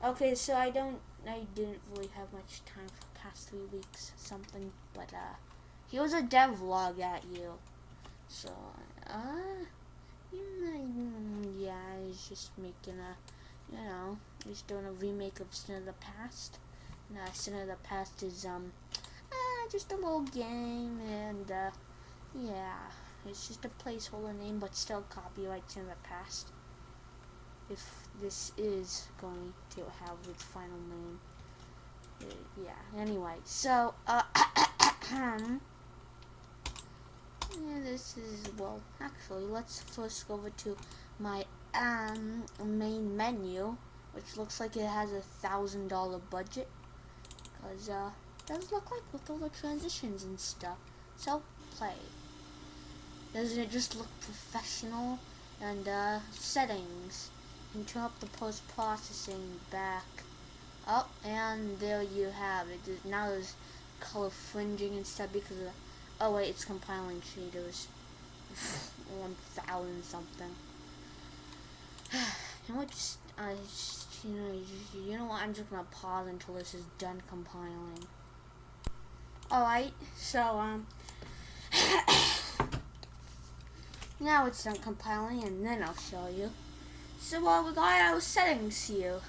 Okay, so I didn't really have much time for the past 3 weeks, something, but here's a devlog at you. So, yeah, I was just making just doing a remake of Sin of the Past. Sin of the Past is, just a little game, and, yeah, it's just a placeholder name, but still copyright Sin of the Past. If this is going to have its final name. Yeah, anyway, so, yeah, this is, well, actually, let's first go over to my, main menu, which looks like it has $1,000 budget, because, it does look like with all the transitions and stuff. So, play. Doesn't it just look professional? And, settings. And turn up the post-processing back. Oh, and there you have it. Now there's color fringing and stuff because of the, oh wait, it's compiling shaders. 1,000 something. You know what, you know what, I'm just gonna pause until this is done compiling. Alright, so, now it's done compiling and then I'll show you. So we got our settings here.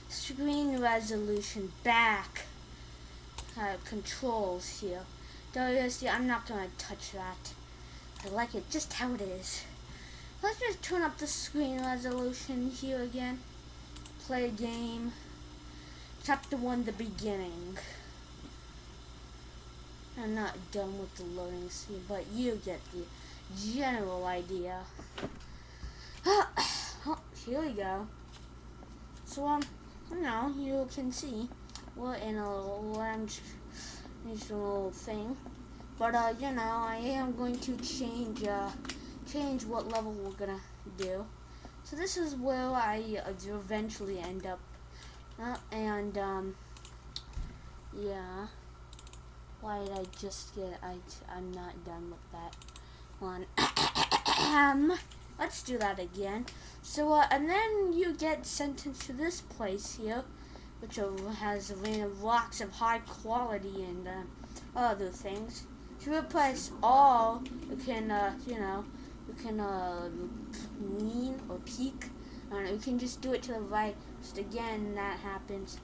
Screen resolution back. Controls here. WSD, I'm not gonna touch that. I like it just how it is. Let's just turn up the screen resolution here again. Play a game. Chapter 1, the beginning. I'm not done with the loading screen, but you get the general idea. Oh, here we go. So, you can see we're in a little thing. But, I am going to change what level we're gonna do. So this is where I eventually end up. Yeah. Why did I just get, I'm not done with that one. Let's do that again. So, and then you get sentenced to this place here, which has rocks of high quality and other things. To replace all, you can lean or peek. You can just do it to the right. Just again, that happens.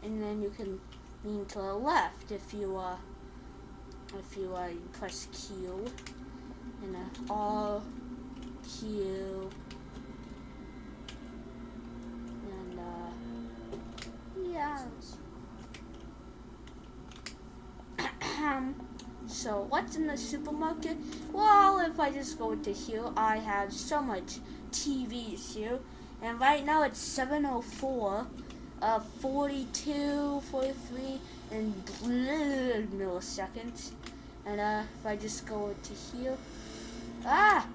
And then you can lean to the left if you press Q and all. Q and yeah. So what's in the supermarket? Well, if I just go to here, I have so much TVs here, and right now it's 7:04, 42, 43, and milliseconds. And if I just go to here,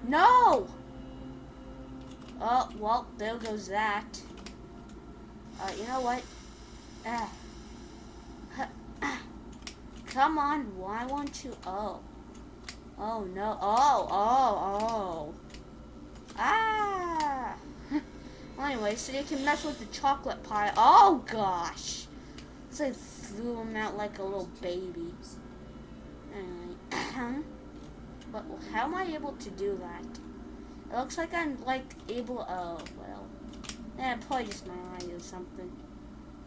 no! Oh, well, there goes that. You know what? Come on, why won't you? Oh. Oh, no. Oh. Well, anyway, so you can mess with the chocolate pie. Oh, gosh. So I threw him out like a little baby. Anyway. But how am I able to do that? It looks like I'm able, oh, well. Probably just my eye or something.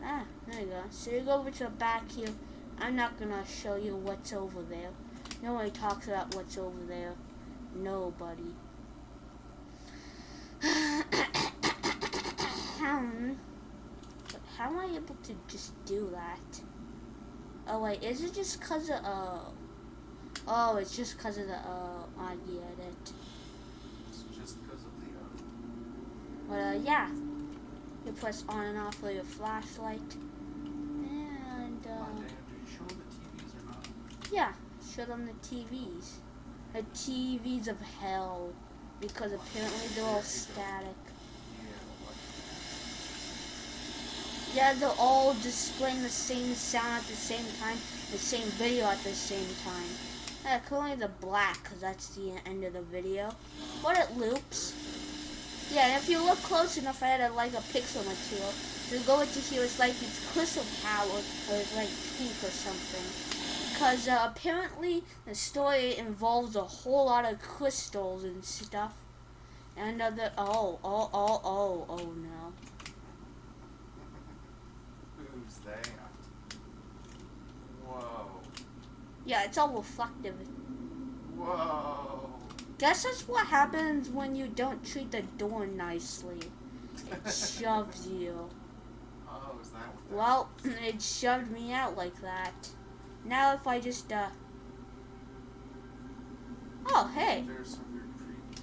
There you go. So you go over to the back here. I'm not gonna show you what's over there. Nobody talks about what's over there. Nobody. But how am I able to just do that? Oh wait, is it just cause of, oh, it's just cause of the, I get it. It's just because of the, But, yeah. You press on and off with your flashlight. And, do you show them the TVs or not? yeah, show them the TVs. The TVs of hell. Because apparently they're all static. Yeah, they're all displaying the same sound at the same time, the same video at the same time. Currently the black, because that's the end of the video. But it loops. Yeah, and if you look close enough at it like a pixel material, to go into here, it's like it's crystal power, or it's like pink or something. Because apparently the story involves a whole lot of crystals and stuff. And oh no. Who's that? Whoa. Yeah, it's all reflective. Whoa. Guess that's what happens when you don't treat the door nicely. It shoves you. Oh, is that what that Well, is? it shoved me out like that. Now if I just, oh, hey. There's some weird creepy guy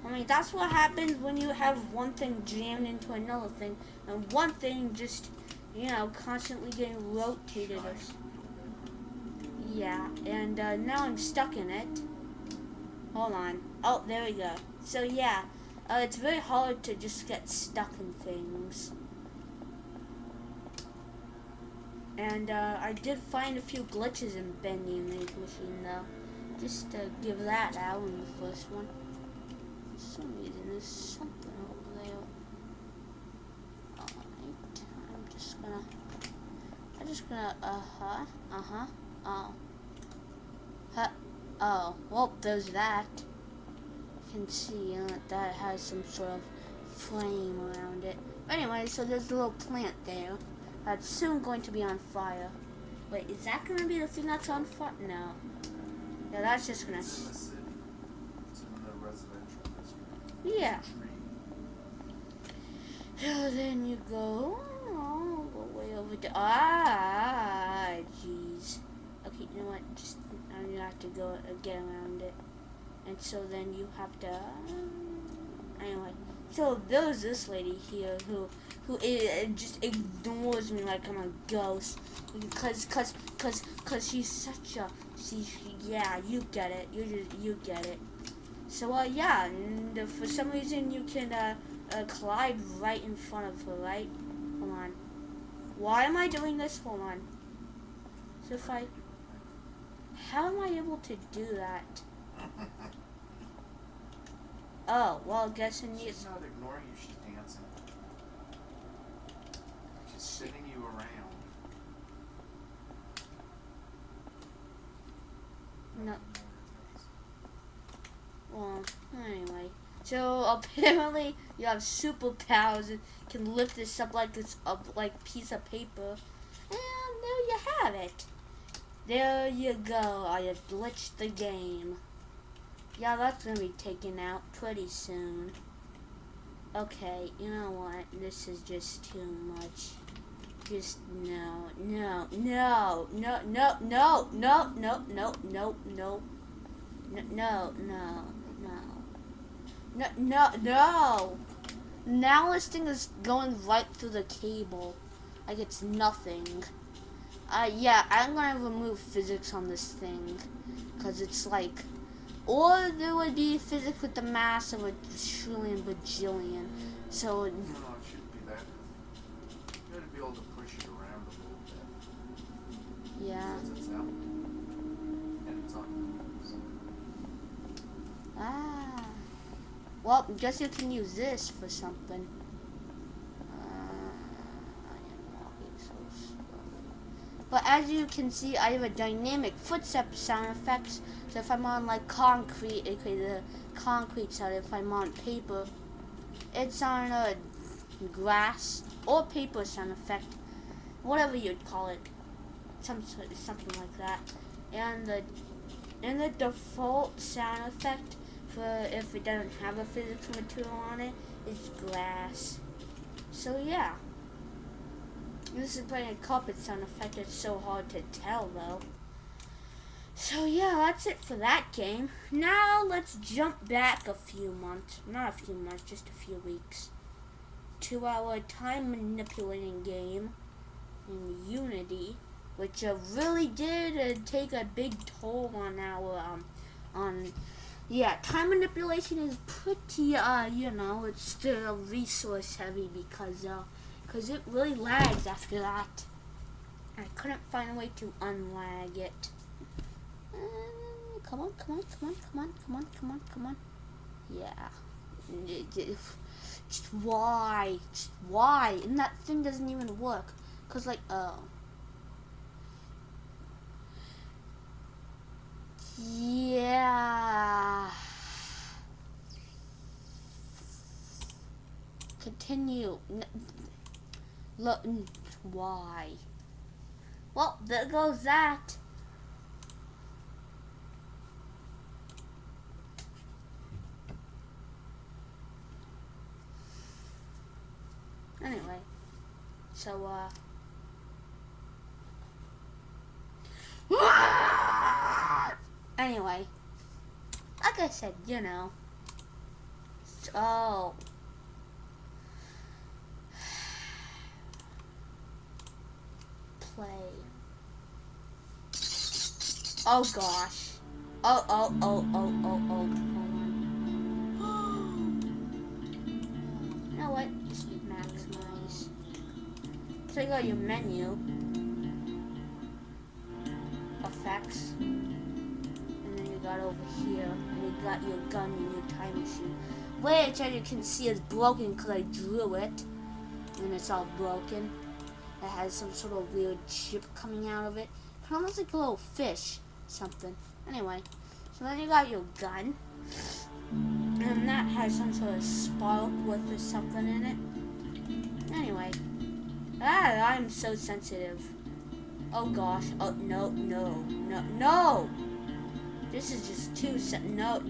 there. I mean, that's what happens when you have one thing jammed into another thing, and one thing just, you know, constantly getting rotated. Or yeah, and now I'm stuck in it. Hold on. Oh, there we go. So yeah, it's very hard to just get stuck in things. And I did find a few glitches in Bendy and Maze Machine though. Just to give that out in the first one. For some reason there's something over there. Alright, I'm just gonna, oh, well, there's that. You can see that has some sort of flame around it. Anyway, so there's a little plant there that's soon going to be on fire. Wait, is that going to be the thing that's on fire? No. Yeah, that's just going to... It's in the city. It's in the residential district. Yeah. It's a tree. So then you go way over there. Ah, jeez. Okay, you know what? Just you have to go get around it, and so then you have to. Anyway, so there's this lady here who just ignores me like I'm a ghost because she's such a yeah, you get it. You get it. So yeah, and for some reason you can collide right in front of her, right? Hold on. Why am I doing this? Hold on. So if I... How am I able to do that? Oh, well, I guess I need... She's not ignoring you, she's dancing. She's spinning you around. No. Well, anyway. So apparently you have superpowers and can lift this up like this piece of paper. And there you have it. There you go. I have glitched the game. Yeah, that's gonna be taken out pretty soon. Okay, you know what? This is just too much. Just no. No. No. Now this thing is going right through the cable. Like it's nothing. Yeah, I'm gonna remove physics on this thing. Because it's like... Or there would be physics with the mass of a trillion bajillion. So... No, it shouldn't be that. You gotta be able to push it around a little bit. yeah. Since it's out. And it's on. Ah. Well, I guess you can use this for something. I am walking so slowly. But as you can see, I have a dynamic footstep sound effects. So if I'm on like concrete, it creates a concrete sound. If I'm on paper, it's on a grass or paper sound effect, whatever you'd call it, something like that. And the default sound effect for if it doesn't have a physical material on it is glass. So yeah, this is playing a carpet sound effect. It's so hard to tell though. So yeah, that's it for that game. Now let's jump back a few months, not a few months, just a few weeks, to our time manipulating game in Unity, which really did take a big toll on our yeah, time manipulation is pretty you know, it's still resource heavy because it really lags after that. I couldn't find a way to unlag it. Come on. Yeah. Why? Why? And that thing doesn't even work. Cause like, oh. Yeah. Continue. Look. Why? Well, there goes that. Anyway, so anyway, like I said, you know. So play. Oh gosh. Oh. Hold on. You know what? Just maximize. So you got your menu, effects, and then you got over here, and you got your gun and your time machine, which as you can see is broken because I drew it, and it's all broken. It has some sort of weird chip coming out of it. Kind of looks like a little fish, something. Anyway, so then you got your gun, and that has some sort of spark with something in it. Anyway, I'm so sensitive. Oh gosh. Oh no. This is just too no.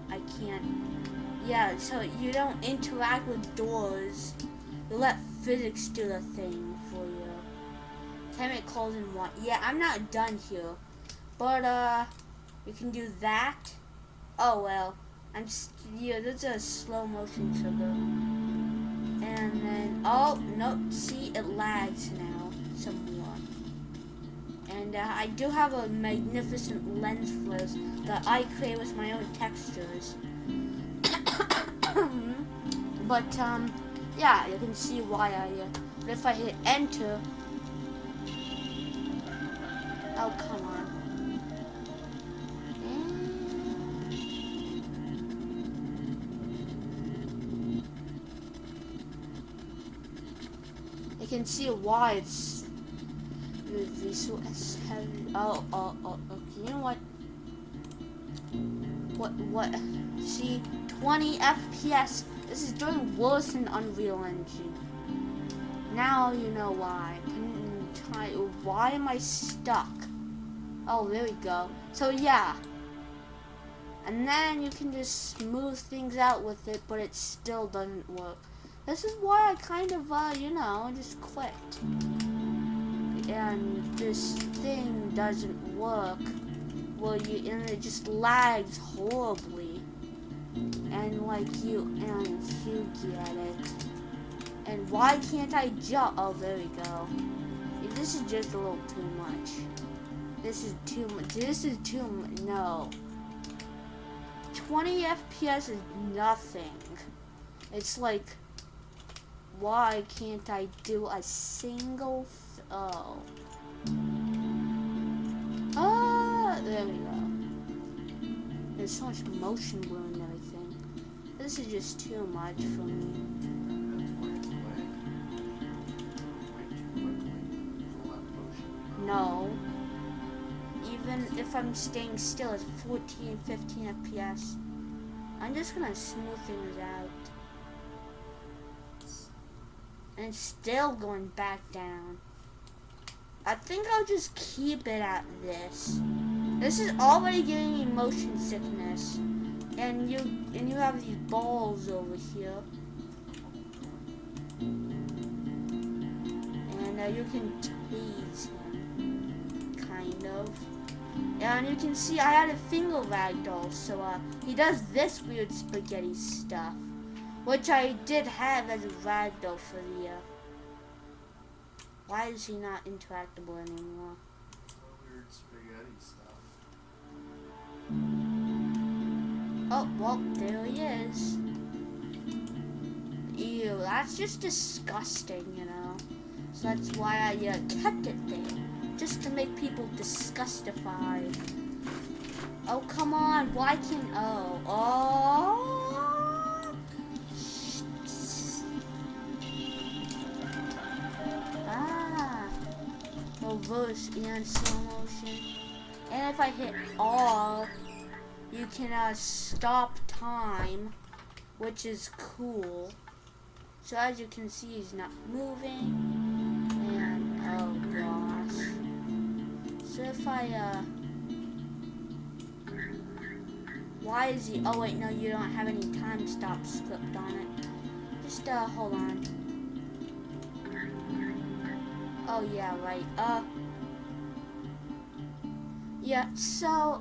I can't. Yeah. So you don't interact with doors. You let physics do the thing for you. Time it close in one. Yeah, I'm not done here, but you can do that. Oh well. Yeah. There's a slow motion trigger. And then, oh, no, see, it lags now some more. And I do have a magnificent lens flares that I create with my own textures. But, yeah, you can see why but if I hit enter, oh, come on. You can see why it's so heavy. Oh, okay, you know what? What? See, 20 FPS. This is doing worse than Unreal Engine. Now you know why. Why am I stuck? Oh, there we go. So yeah. And then you can just smooth things out with it, but it still doesn't work. This is why I kind of, just quit. And this thing doesn't work. Well, and it just lags horribly. And you get it. And why can't I jump? Oh, there we go. This is just a little too much. This is too much. No. 20 FPS is nothing. It's like, why can't I do a single there we go. There's so much motion blur and everything. This is just too much for me. No. Even if I'm staying still, it's 14, 15 FPS. I'm just gonna smooth things out. And still going back down. I think I'll just keep it at this. This is already giving me motion sickness. And you have these balls over here. And you can tease him. Kind of. And you can see I had a finger ragdoll, so he does this weird spaghetti stuff. Which I did have as a ragdoll for the why is he not interactable anymore? Weird spaghetti stuff. Oh, well, there he is. Ew, that's just disgusting, you know. So that's why I kept it there. Just to make people disgustified. Oh, come on, why can't, reverse and slow motion. And if I hit all, you can stop time, which is cool. So as you can see, he's not moving. And oh gosh. So if I why is he, oh wait, no, you don't have any time stop script on it. Just hold on. Oh yeah, right. Yeah, so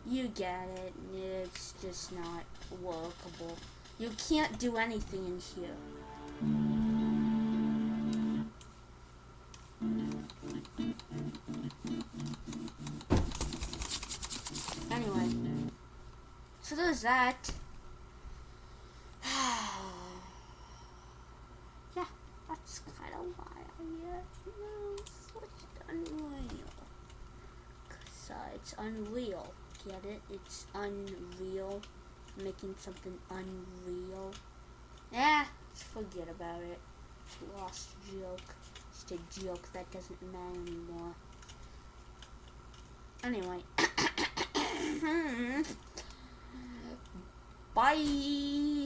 you get it. It's just not workable. You can't do anything in here. Anyway, so there's that. Yeah, that's kind of why I switched Unreal. Cause it's Unreal. Get it? It's Unreal. Making something unreal. Yeah, just forget about it. It's a lost joke. Just a joke that doesn't matter anymore. Anyway. Bye.